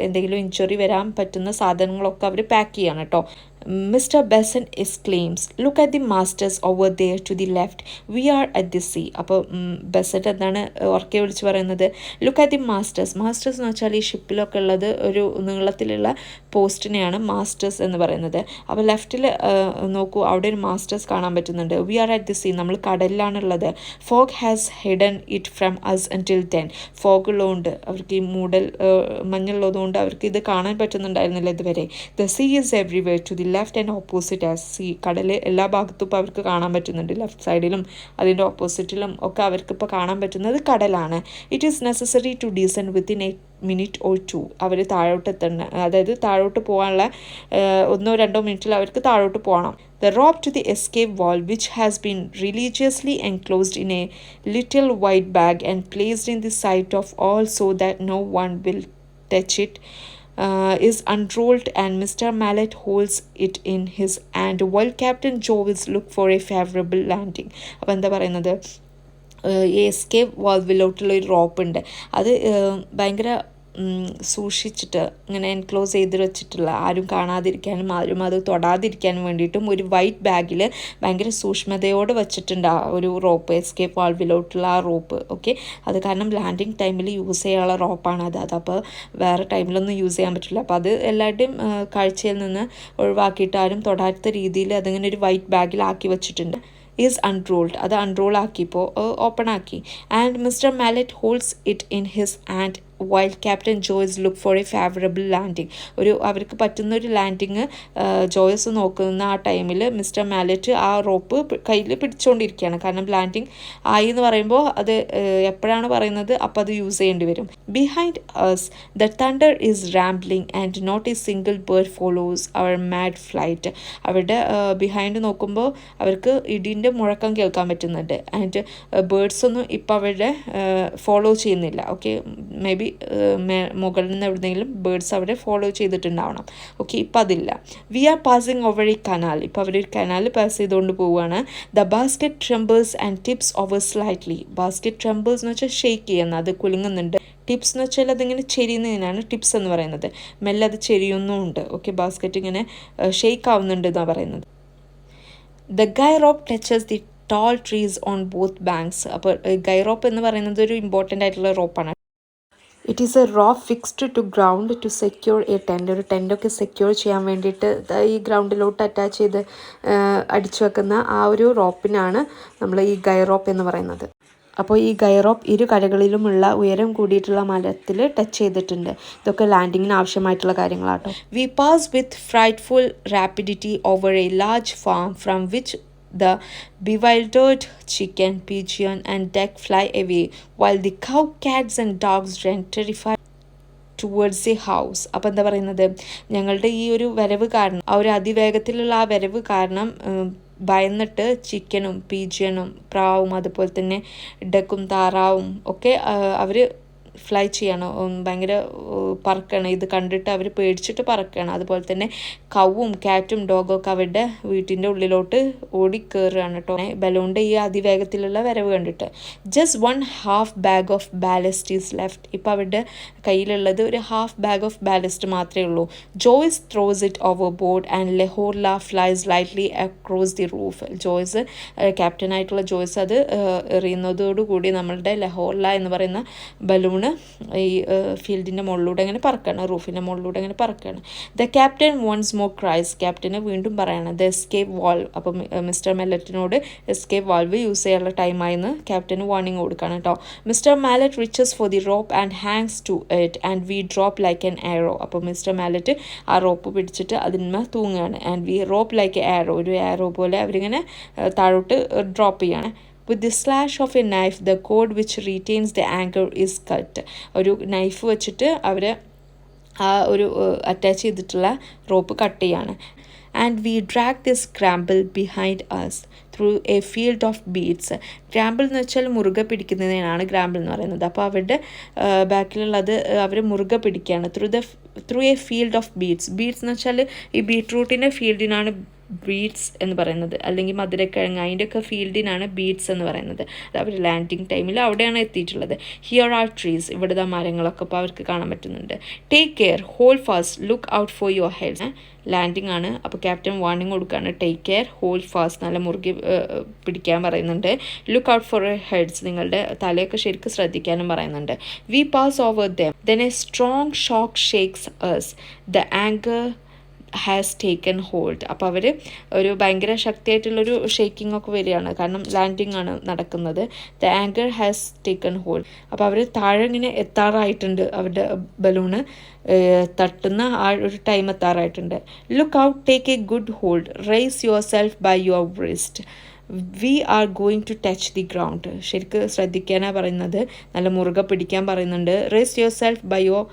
എന്തെങ്കിലും ഇഞ്ചുറി വരാൻ പറ്റുന്ന സാധനങ്ങളൊക്കെ അവർ പാക്ക് ചെയ്യാണ് കേട്ടോ. Mr. Besant exclaims, look at the masters over there to the left. We are at the sea. അപ്പോൾ ബെസന്റ് എന്താണ് ഉറക്കെ വിളിച്ച് പറയുന്നത്, look at the masters. Masters എന്ന് വെച്ചാൽ ഈ ഷിപ്പിലൊക്കെ ഉള്ളത് ഒരു നീളത്തിലുള്ള പോസ്റ്റിനെയാണ് മാസ്റ്റേഴ്സ് എന്ന് പറയുന്നത്. അപ്പോൾ ലെഫ്റ്റിൽ നോക്കൂ, അവിടെ ഒരു മാസ്റ്റേഴ്സ് കാണാൻ പറ്റുന്നുണ്ട്. We are at the sea. നമ്മൾ കടലിലാണുള്ളത്. Fog has hidden it from us until then. Fog ഉള്ളതുകൊണ്ട് അവർക്ക് ഈ മൂടൽ മഞ്ഞുള്ളതുകൊണ്ട് അവർക്ക് ഇത് കാണാൻ പറ്റുന്നുണ്ടായിരുന്നില്ല ഇതുവരെ. The sea is everywhere to the left and opposite as sea. കടൽ എല്ലാ ഭാഗത്തും ഇപ്പോൾ അവർക്ക് കാണാൻ പറ്റുന്നുണ്ട്. ലെഫ്റ്റ് സൈഡിലും അതിൻ്റെ ഓപ്പോസിറ്റിലും ഒക്കെ അവർക്ക് ഇപ്പോൾ കാണാൻ പറ്റുന്നത് കടലാണ്. It is necessary to descend within a minute or two. അവർ താഴോട്ട് എത്തണം, അതായത് താഴോട്ട് പോകാനുള്ള 1-2 മിനിറ്റിൽ അവർക്ക് താഴോട്ട് പോകണം. The rope to the escape valve, which has been religiously enclosed in a little white bag and placed in the sight of all so that no one will touch it, is unrolled and Mr. Mallet holds it in his hand while Captain Jovis look for a favorable landing. അപ്പോൾ എന്താ പറയുന്നത്, എസ്കേപ്പ് വാൽവിലോട്ടുള്ള ഒരു റോപ്പ് ഉണ്ട്. അത് ഭയങ്കര സൂക്ഷിച്ചിട്ട് ഇങ്ങനെ എൻക്ലോസ് ചെയ്ത് വെച്ചിട്ടുള്ള, ആരും കാണാതിരിക്കാനും ആരും അത് തൊടാതിരിക്കാനും വേണ്ടിയിട്ടും ഒരു വൈറ്റ് ബാഗിൽ ഭയങ്കര സൂക്ഷ്മതയോട് വെച്ചിട്ടുണ്ട് ആ ഒരു റോപ്പ്, എസ്കേപ്പ് വാൾവിലോട്ടുള്ള ആ റോപ്പ്. ഓക്കെ, അത് കാരണം ലാൻഡിങ് ടൈമിൽ യൂസ് ചെയ്യാനുള്ള റോപ്പാണ് അതപ്പോൾ വേറെ ടൈമിലൊന്നും യൂസ് ചെയ്യാൻ പറ്റില്ല. അപ്പോൾ അത് എല്ലാവരുടെയും കാഴ്ചയിൽ നിന്ന് ഒഴിവാക്കിയിട്ട് ആരും തൊടാത്ത രീതിയിൽ അതിങ്ങനെ ഒരു വൈറ്റ് ബാഗിലാക്കി വെച്ചിട്ടുണ്ട്. ഈസ് അൺറോൾഡ്, അത് അൺറോൾ ആക്കിയപ്പോൾ ഓപ്പൺ ആക്കി. And mister mallet holds it in his hand while Captain Joyce looked for a favorable landing. അവർക്ക് പറ്റുന്ന ഒരു ലാൻഡിങ് ജോയ്സ് നോക്കുന്ന ആ ടൈമിൽ മിസ്റ്റർ മാലറ്റ് ആ റോപ്പ് കയ്യിൽ പിടിച്ചുകൊണ്ടിരിക്കുകയാണ്. കാരണം ലാൻഡിങ് ആയി എന്ന് പറയുമ്പോൾ അത് എപ്പോഴാണ് പറയുന്നത് അപ്പോൾ അത് യൂസ് ചെയ്യേണ്ടി വരും. Behind us the thunder is rambling and not a single bird follows our mad flight. അവരുടെ ബിഹൈൻഡ് നോക്കുമ്പോൾ അവർക്ക് ഇടിൻ്റെ മുഴക്കം കേൾക്കാൻ പറ്റുന്നുണ്ട്. ആൻഡ് ബേർഡ്സ് ഒന്നും ഇപ്പോൾ അവരുടെ ഫോളോ ചെയ്യുന്നില്ല. ഓക്കെ, മേ ബി മുകളിൽ നിന്ന് എവിടെയെങ്കിലും ബേർഡ്സ് അവരെ ഫോളോ ചെയ്തിട്ടുണ്ടാവണം. ഓക്കെ, ഇപ്പം അതില്ല. We are passing over a canal. ഇപ്പോൾ അവരൊരു കനാൽ പാസ് ചെയ്തുകൊണ്ട് പോവുകയാണ്. The basket trembles and tips over slightly. Basket trembles എന്ന് വെച്ചാൽ ഷെയ്ക്ക് ചെയ്യുന്ന, അത് കുലുങ്ങുന്നുണ്ട്. ടിപ്സ് എന്ന് വെച്ചാൽ അതിങ്ങനെ ചെരിയുന്നതിനാണ് ടിപ്സ് എന്ന് പറയുന്നത്. മെല്ലെ അത് ചെരിയുന്നുമുണ്ട്. ഓക്കെ, ബാസ്ക്കറ്റ് ഇങ്ങനെ ഷെയ്ക്ക് ആവുന്നുണ്ട് എന്നാണ് പറയുന്നത്. The guy rope touches the tall trees on both banks. അപ്പോൾ ഗൈ റോപ്പ് എന്ന് പറയുന്നത് ഒരു ഇമ്പോർട്ടൻ്റ് ആയിട്ടുള്ള റോപ്പാണ്. It is a rope fixed to ground to secure a tent. ഒരു ടെൻ്റൊക്കെ സെക്യൂർ ചെയ്യാൻ വേണ്ടിയിട്ട് ഈ ഗ്രൗണ്ടിലോട്ട് അറ്റാച്ച് ചെയ്ത് അടിച്ചു വെക്കുന്ന ആ ഒരു റോപ്പിനാണ് നമ്മൾ ഈ ഗൈ റോപ്പ് എന്ന് പറയുന്നത്. അപ്പോൾ ഈ ഗൈ റോപ്പ് ഇരു കരകളിലുമുള്ള ഉയരം കൂടിയിട്ടുള്ള മരത്തിൽ ടച്ച് ചെയ്തിട്ടുണ്ട്. ഇതൊക്കെ ലാൻഡിങ്ങിന് ആവശ്യമായിട്ടുള്ള കാര്യങ്ങളാട്ടോ. We pass with frightful rapidity over a large farm from which the bewildered chicken, pigeon and duck fly away, while the cow, cats and dogs ran terrified towards the house. അപ്പോൾ എന്താ പറയുന്നത്, ഞങ്ങളുടെ ഈ ഒരു വരവ് കാരണം, ആ ഒരു അതിവേഗത്തിലുള്ള ആ വരവ് കാരണം ഭയന്നിട്ട് ചിക്കനും പീജിയനും പ്രാവും അതുപോലെ തന്നെ ഡക്കും താറാവും ഒക്കെ അവർ ഫ്ലൈ ചെയ്യണം, ഭയങ്കര പറക്കണം. ഇത് കണ്ടിട്ട് അവർ പേടിച്ചിട്ട് പറക്കുകയാണ്. അതുപോലെ തന്നെ കൗവും കാറ്റും ഡോഗും ഒക്കെ അവരുടെ വീട്ടിൻ്റെ ഉള്ളിലോട്ട് ഓടിക്കയറുകയാണ് കേട്ടോ, ബലൂണിൻ്റെ ഈ അതിവേഗത്തിലുള്ള വരവ് കണ്ടിട്ട്. Just 1/2 bag of ballast is left. ഇപ്പോൾ അവരുടെ കയ്യിലുള്ളത് ഒരു 1/2 ബാഗ് ഓഫ് ബാലസ്റ്റ് മാത്രമേ ഉള്ളൂ. Joyce throws it overboard and Le Horla flies lightly across the roof. Joyce, ക്യാപ്റ്റനായിട്ടുള്ള ജോയ്സ് അത് എറിയുന്നതോടുകൂടി നമ്മളുടെ ലഹോർല എന്ന് പറയുന്ന ബലൂൺ ഈ ഫീൽഡിൻ്റെ മുകളിലൂടെ അങ്ങനെ പറക്കുകയാണ്, റൂഫിൻ്റെ മുകളിലൂടെ അങ്ങനെ പറക്കുകയാണ്. The captain once more cries. ക്യാപ്റ്റന് വീണ്ടും പറയാണ് ദ എസ്കേപ്പ് വാൾവ്. അപ്പം മിസ്റ്റർ മാലറ്റിനോട് എസ്കേപ്പ് വാൾവ് യൂസ് ചെയ്യാനുള്ള ടൈമായെന്ന് ക്യാപ്റ്റന് വാർണിംഗ് കൊടുക്കുകയാണ് കേട്ടോ. Mister Mallet reaches for the rope and hangs to it and we drop like an arrow. അപ്പോൾ മിസ്റ്റർ മാലറ്റ് ആ റോപ്പ് പിടിച്ചിട്ട് അതിന്മേൽ തൂങ്ങുകയാണ്. And we rope like a arrow, ഒരു ആരോ പോലെ അവരിങ്ങനെ താഴോട്ട് ഡ്രോപ്പ് ചെയ്യാണ്. With the slash of a knife, the cord which retains the anchor is cut. ഒരു നൈഫ് വെച്ചിട്ട് അവർ ആ ഒരു അറ്റാച്ച് ചെയ്തിട്ടുള്ള റോപ്പ് കട്ട് ചെയ്യാണ്. And we drag this scramble behind us through a field of beads. Grapple എന്ന് വെച്ചാൽ മുറുകെ പിടിക്കുന്നതിനാണ് ഗ്രാമ്പിൾ എന്ന് പറയുന്നത്. അപ്പോൾ അവരുടെ ബാക്കിലുള്ളത് അവർ മുറുകെ പിടിക്കുകയാണ്. Through a field of beads. Beads എന്ന് വെച്ചാൽ ഈ ബീട്രൂട്ടിൻ്റെ ഫീൽഡിനാണ് ബീഡ്സ് എന്ന് പറയുന്നത്, അല്ലെങ്കിൽ മധുരക്കിഴങ്ങ്, അതിൻ്റെയൊക്കെ ഫീൽഡിനാണ് ബീഡ്സ് എന്ന് പറയുന്നത്. അവർ ലാൻഡിങ് ടൈമിൽ അവിടെയാണ് എത്തിയിട്ടുള്ളത്. Here are trees. ഇവിടുത്തെ മരങ്ങളൊക്കെ ഇപ്പോൾ അവർക്ക് കാണാൻ പറ്റുന്നുണ്ട്. Take care, hold fast, look out for your health. Landing ആണ്. അപ്പോൾ ക്യാപ്റ്റൻ വാർണിംഗ് കൊടുക്കുകയാണ്, ടേക്ക് കെയർ, ഹോൾഡ് ഫാസ്റ്റ്, നല്ല മുറുകെ പിടിക്കാൻ പറയുന്നുണ്ട്. ലുക്ക് ഔട്ട് ഫോർ ഹെഡ്സ്, നിങ്ങളുടെ തലയൊക്കെ ശരിക്കും ശ്രദ്ധിക്കാനും പറയുന്നുണ്ട്. V pass over them then A strong shock shakes us. The anchor has taken hold. അപ്പോൾ അവർ ഒരു ഭയങ്കര ശക്തിയായിട്ടുള്ളൊരു ഷേക്കിംഗ് ഒക്കെ വരികയാണ്, കാരണം ലാൻഡിങ് ആണ് നടക്കുന്നത്. The anchor has taken hold. അപ്പോൾ അവർ താഴെ ഇങ്ങനെ എത്താറായിട്ടുണ്ട്, അവരുടെ ബലൂണ് തട്ടുന്ന ആ ഒരു ടൈം എത്താറായിട്ടുണ്ട്. Look out, take a good hold, brace yourself by your wrist. We are going to touch the ground. ശരിക്കും ശ്രദ്ധിക്കാനാണ് പറയുന്നത്, നല്ല മുറുകെ പിടിക്കാൻ പറയുന്നുണ്ട്. Brace yourself by your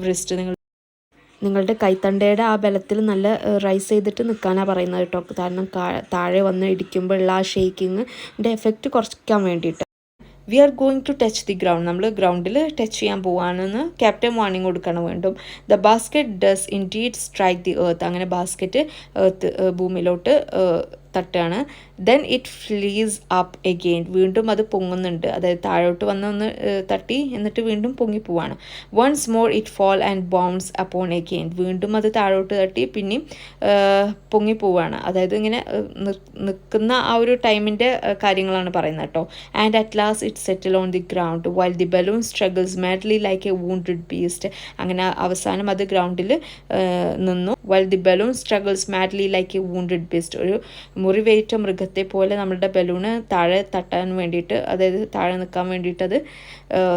wrist. നിങ്ങളുടെ കൈത്തണ്ടയുടെ ആ ബലത്തിൽ നല്ല റൈസ് ചെയ്തിട്ട് നിൽക്കാനാണ് പറയുന്നത് കേട്ടോ. കാരണം താഴെ വന്ന് ഇടിക്കുമ്പോഴുള്ള ആ ഷേക്കിങ്ങിൻ്റെ എഫക്റ്റ് കുറയ്ക്കാൻ വേണ്ടിയിട്ട്. We are going to touch the ground. നമ്മൾ ഗ്രൗണ്ടിൽ ടച്ച് ചെയ്യാൻ പോവാണെന്ന് ക്യാപ്റ്റൻ വാർണിംഗ് കൊടുക്കണം വീണ്ടും. The basket does indeed strike the earth. അങ്ങനെ ബാസ്ക്കറ്റ് ഭൂമിയിലോട്ട് തട്ടുകയാണ്. Then it flies up again. വീണ്ടും അത് പൊങ്ങുന്നുണ്ട്, അതായത് താഴോട്ട് വന്നൊന്ന് തട്ടി എന്നിട്ട് വീണ്ടും പൊങ്ങിപ്പോവാണ്. Once more it fall and bounce upon again. വീണ്ടും അത് താഴോട്ട് തട്ടി പിന്നെയും പൊങ്ങിപ്പോവാണ്, അതായത് ഇങ്ങനെ നിൽക്കുന്ന ആ ഒരു ടൈമിൻ്റെ കാര്യങ്ങളാണ് പറയുന്നത് കേട്ടോ. And at last it settle on the ground while the balloon struggles madly like A wounded beast. അങ്ങനെ അവസാനം അത് ഗ്രൗണ്ടിൽ നിന്നു. While the balloon struggles madly like A wounded beast. ഒരു മുറിവേറ്റ മൃഗത്തെ പോലെ നമ്മളുടെ ബലൂണ് താഴെ തട്ടാൻ വേണ്ടിയിട്ട്, അതായത് താഴെ നിൽക്കാൻ വേണ്ടിയിട്ട് അത്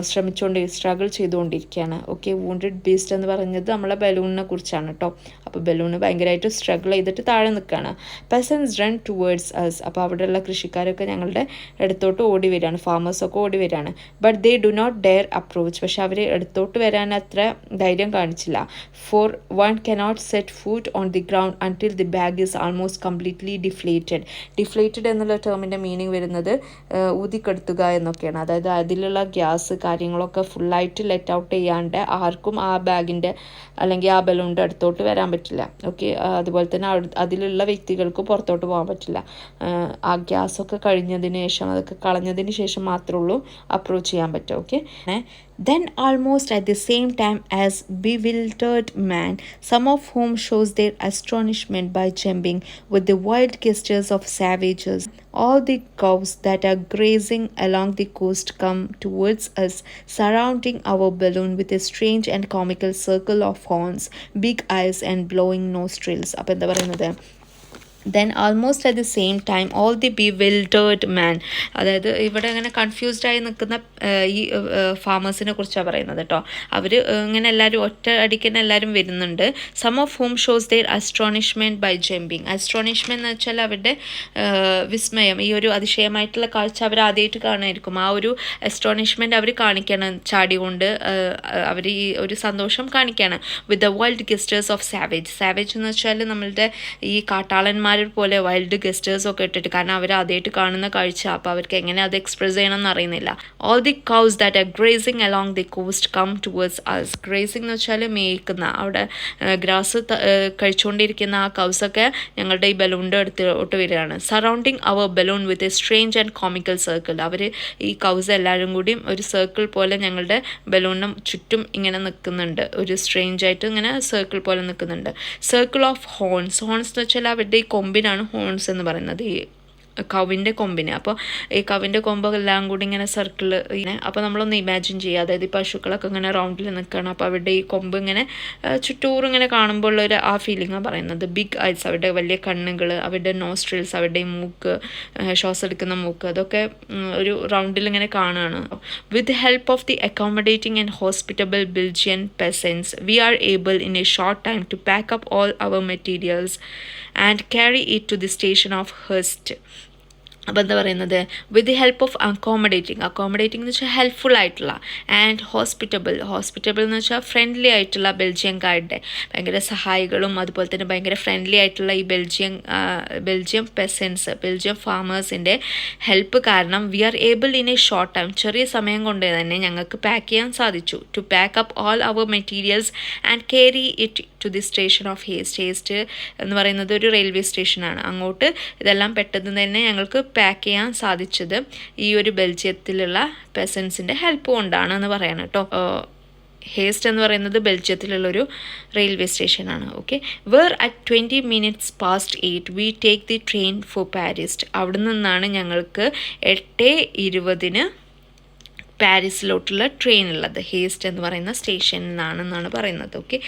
സ്ട്രഗിൾ ചെയ്തുകൊണ്ടിരിക്കുകയാണ്. ഓക്കെ, വൂണ്ടഡ് ബീസ്റ്റ് എന്ന് പറയുന്നത് നമ്മളെ ബലൂണിനെ കുറിച്ചാണ് കേട്ടോ. അപ്പോൾ ബലൂണ് ഭയങ്കരമായിട്ട് സ്ട്രഗിൾ ചെയ്തിട്ട് താഴെ നിൽക്കുകയാണ്. Peasants run towards us. അപ്പോൾ അവിടെയുള്ള കൃഷിക്കാരൊക്കെ ഞങ്ങളുടെ അടുത്തോട്ട് ഓടി വരികയാണ്, ഫാമേഴ്സൊക്കെ ഓടി വരികയാണ്. But they do not dare approach. പക്ഷെ അവർ അടുത്തോട്ട് വരാൻ അത്ര ധൈര്യം കാണിച്ചില്ല. For one cannot set foot on the ground until the bag is almost completely deflated. Deflated എന്നുള്ള ടേമിൻ്റെ മീനിങ് വരുന്നത് ഊതിക്കെടുത്തുക എന്നൊക്കെയാണ്. അതായത് അതിലുള്ള ഗ്യാസ് കാര്യങ്ങളൊക്കെ ഫുള്ളായിട്ട് ലെറ്റ് ഔട്ട് ചെയ്യാണ്ട് ആർക്കും ആ ബാഗിൻ്റെ അല്ലെങ്കിൽ ആ ബലൂണിൻ്റെ അടുത്തോട്ട് വരാൻ പറ്റില്ല. ഓക്കെ, അതുപോലെ തന്നെ അതിലുള്ള വ്യക്തികൾക്ക് പുറത്തോട്ട് പോകാൻ പറ്റില്ല. ആ ഗ്യാസൊക്കെ കഴിഞ്ഞതിന് ശേഷം, അതൊക്കെ കളഞ്ഞതിന് ശേഷം മാത്രമേ ഉള്ളൂ അപ്രോച്ച് ചെയ്യാൻ പറ്റുക. Okay, then almost at the same time as bewildered man, some of whom shows their astonishment by jumping with the wild gestures of savages, all the cows that are grazing along the coast come towards us, surrounding our balloon with a strange and comical circle of horns, big eyes and blowing nostrils. അപ്പോൾ എന്താ പറയുന്നത്, then almost at the same time all the bewildered man, അതായത് ഇവിടെ അങ്ങനെ കൺഫ്യൂസ്ഡ് ആയി നിൽക്കുന്ന ഈ ഫാമേഴ്സിനെ കുറിച്ചാണ് പറയുന്നത് കേട്ടോ. അവർ ഇങ്ങനെ എല്ലാവരും ഒറ്റ അടിക്കുന്ന എല്ലാവരും വരുന്നുണ്ട്. Some of whom shows their astonishment by jumping. Astonishment എന്ന് വെച്ചാൽ അവരുടെ വിസ്മയം, ഈ ഒരു അതിശയമായിട്ടുള്ള കാഴ്ച അവർ ആദ്യമായിട്ട് കാണുമായിരിക്കും. ആ ഒരു അസ്ട്രോണിഷ്മെൻറ്റ് അവർ കാണിക്കണം ചാടികൊണ്ട്, അവർ ഈ ഒരു സന്തോഷം കാണിക്കുകയാണ്. With the wild ഗസ്റ്റേഴ്സ് of savage. Savage എന്ന് വെച്ചാൽ നമ്മളുടെ ഈ കാട്ടാളന്മാർ പോലെ വൈൽഡ് ഗസ്റ്റേഴ്സൊക്കെ ഇട്ടിട്ട്, കാരണം അവർ ആദ്യമായിട്ട് കാണുന്ന കാഴ്ച, അപ്പോൾ അവർക്ക് എങ്ങനെ അത് എക്സ്പ്രസ് ചെയ്യണമെന്ന് അറിയുന്നില്ല. All the cows that are grazing along the coast come towards us. Grazing എന്ന് വെച്ചാൽ മേയ്ക്കുന്ന, അവിടെ ഗ്രാസ് കഴിച്ചുകൊണ്ടിരിക്കുന്ന ആ കൗസൊക്കെ ഞങ്ങളുടെ ഈ ബലൂണിൻ്റെ അടുത്തോട്ട് വരികയാണ്. Surrounding our balloon with a strange and comical circle. അവർ ഈ കൗസ് എല്ലാവരും കൂടിയും ഒരു സർക്കിൾ പോലെ ഞങ്ങളുടെ ബലൂണിന് ചുറ്റും ഇങ്ങനെ നിൽക്കുന്നുണ്ട്, ഒരു സ്ട്രേഞ്ച് ആയിട്ട് ഇങ്ങനെ സർക്കിൾ പോലെ നിൽക്കുന്നുണ്ട്. Circle of horns. ഹോൺസ് എന്ന് വെച്ചാൽ അവരുടെ ഈ കൊമ്പിനാണ് ഹോൺസ് എന്ന് പറയുന്നത്, ഈ കവിൻ്റെ കൊമ്പിന്. അപ്പോൾ ഈ കവിൻ്റെ കൊമ്പെല്ലാം കൂടി ഇങ്ങനെ സർക്കിൾ ഇങ്ങനെ, അപ്പോൾ നമ്മളൊന്ന് ഇമാജിൻ ചെയ്യുക, അതായത് ഈ പശുക്കളൊക്കെ ഇങ്ങനെ റൗണ്ടിൽ നിൽക്കുകയാണ്. അപ്പോൾ അവരുടെ ഈ കൊമ്പ് ഇങ്ങനെ ചുറ്റൂറും ഇങ്ങനെ കാണുമ്പോൾ ഉള്ളൊരു ആ ഫീലിംഗാണ് പറയുന്നത്. ബിഗ് ഐസ്, അവരുടെ വലിയ കണ്ണുകൾ, അവരുടെ നോസ്ട്രിൽസ്, അവരുടെ ഈ മൂക്ക്, ശ്വാസം എടുക്കുന്ന മൂക്ക്, അതൊക്കെ ഒരു റൗണ്ടിൽ ഇങ്ങനെ കാണുകയാണ്. With help of the accommodating and hospitable Belgian peasants we are able in a short time to pack up all our materials and carry it to the station of haste. അപ്പോൾ എന്താ പറയുന്നത്, with the help of accommodating എന്ന് വെച്ചാൽ ഹെൽപ്ഫുൾ ആയിട്ടുള്ള, ആൻഡ് ഹോസ്പിറ്റബിൾ എന്ന് വെച്ചാൽ ഫ്രണ്ട്ലി ആയിട്ടുള്ള ബെൽജിയംകാരുടെ ഭയങ്കര സഹായികളും അതുപോലെ തന്നെ ഭയങ്കര ഫ്രണ്ട്ലി ആയിട്ടുള്ള ഈ ബെൽജിയം പെസൻസ്, ബെൽജിയം ഫാമേഴ്സിൻ്റെ ഹെൽപ്പ് കാരണം we are able in a short time, ചെറിയ സമയം കൊണ്ട് തന്നെ ഞങ്ങൾക്ക് പാക്ക് ചെയ്യാൻ സാധിച്ചു. To pack up all our materials and carry it to the station of haste എന്ന് പറയുന്നത് ഒരു റെയിൽവേ സ്റ്റേഷനാണ്. അങ്ങോട്ട് ഇതെല്ലാം പെട്ടെന്ന് തന്നെ ഞങ്ങൾക്ക് പാക്ക് ചെയ്യാൻ സാധിച്ചത് ഈ ഒരു ബെൽജിയത്തിലുള്ള പെസൻസിൻ്റെ ഹെൽപ്പ് കൊണ്ടാണ് എന്ന് പറയണം കേട്ടോ. ഹേസ്റ്റ് എന്ന് പറയുന്നത് ബെൽജിയത്തിലുള്ളൊരു റെയിൽവേ സ്റ്റേഷനാണ്. Okay, at 20 minutes past 8 we take the train for Paris. അവിടെ നിന്നാണ് ഞങ്ങൾക്ക് 8:20 പാരീസിലോട്ടുള്ള ട്രെയിൻ ഉള്ളത്. ഹേസ്റ്റ് എന്ന് പറയുന്ന സ്റ്റേഷനിൽ നിന്നാണെന്നാണ് പറയുന്നത്. Okay,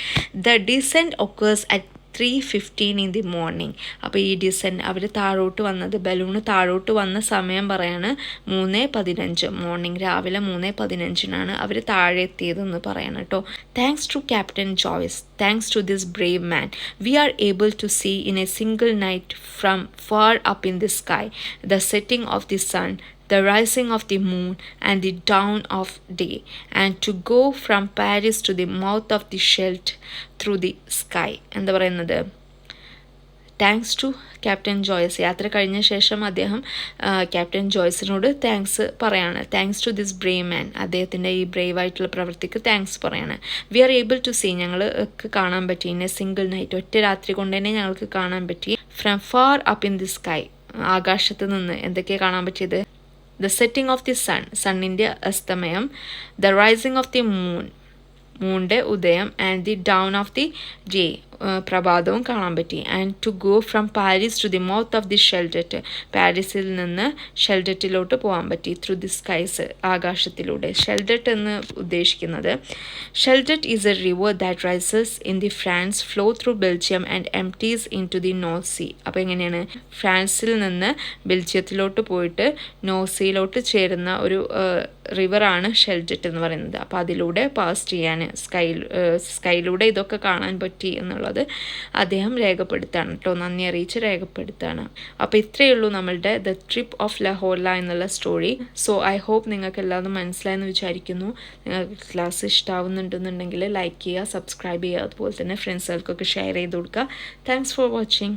the decent occurs at 3:15 in the morning. അപ്പോൾ ഈ ഡിസെൻറ്റ് അവർ താഴോട്ട് വന്നത്, ബലൂണ് താഴോട്ട് വന്ന സമയം പറയാണ് 3:15, മോർണിംഗ് രാവിലെ 3:15 അവർ താഴെ എത്തിയതെന്ന് പറയണം കേട്ടോ. Thanks to captain Joyce, thanks to this brave man, we are able to see in a single night from far up in the sky the setting of the sun, the rising of the moon and the dawn of day, and to go from Paris to the mouth of the Scheldt through the sky. എന്താ പറയുന്നത്, താങ്ക്സ് ടു ക്യാപ്റ്റൻ ജോയ്സ്. യാത്ര കഴിഞ്ഞ ശേഷം അദ്ദേഹം ക്യാപ്റ്റൻ ജോയ്സിനോട് താങ്ക്സ് പറയാണ്. Thanks to this brave man, അദ്ദേഹത്തിൻ്റെ ഈ ബ്രേവ് ആയിട്ടുള്ള പ്രവൃത്തിക്ക് താങ്ക്സ് പറയാണ്. We are able to see, ഞങ്ങൾക്ക് കാണാൻ പറ്റി, ഇൻ എ സിംഗിൾ നൈറ്റ്, ഒറ്റ രാത്രി കൊണ്ട് തന്നെ ഞങ്ങൾക്ക് കാണാൻ പറ്റി. From far up in the sky, ആകാശത്ത് നിന്ന് എന്തൊക്കെയാണ് കാണാൻ പറ്റിയത്, the setting of the sun, സണ്ണിൻ്റെ അസ്തമയം, the rising of the moon, മൂണിൻ്റെ ഉദയം, and the dawn of the day, പ്രഭാതവും കാണാൻ പറ്റി. And to go from Paris to the mouth of the Scheldt, പാരീസിൽ നിന്ന് ഷെൽഡറ്റിലോട്ട് പോകാൻ പറ്റി. ത്രൂ ദി സ്കൈസ്, ആകാശത്തിലൂടെ. ഷെൽഡറ്റ് എന്ന് ഉദ്ദേശിക്കുന്നത്, Scheldt is a river that rises in the France, flow through Belgium and empties in to the north sea. അപ്പോൾ എങ്ങനെയാണ്, ഫ്രാൻസിൽ നിന്ന് ബെൽജിയത്തിലോട്ട് പോയിട്ട് നോർത്ത് ചേരുന്ന ഒരു റിവറാണ് ഷെൽഡറ്റ് എന്ന് പറയുന്നത്. അപ്പോൾ അതിലൂടെ പാസ് ചെയ്യാൻ, സ്കൈയിലൂടെ ഇതൊക്കെ കാണാൻ പറ്റി എന്നുള്ളത് അദ്ദേഹം രേഖപ്പെടുത്താണ് കേട്ടോ, നന്ദി അറിയിച്ച് രേഖപ്പെടുത്താണ്. അപ്പോൾ ഇത്രയേ ഉള്ളൂ നമ്മളുടെ ദ ട്രിപ്പ് ഓഫ് ലഹോല എന്നുള്ള സ്റ്റോറി. സോ ഐ ഹോപ്പ് നിങ്ങൾക്ക് എല്ലാവരും മനസ്സിലായെന്ന് വിചാരിക്കുന്നു. നിങ്ങൾക്ക് ക്ലാസ് ഇഷ്ടമാവുന്നുണ്ടെന്നുണ്ടെങ്കിൽ ലൈക്ക് ചെയ്യുക, സബ്സ്ക്രൈബ് ചെയ്യുക, അതുപോലെ തന്നെ ഫ്രണ്ട്സുകൾക്കൊക്കെ ഷെയർ ചെയ്ത് കൊടുക്കുക. Thanks for watching.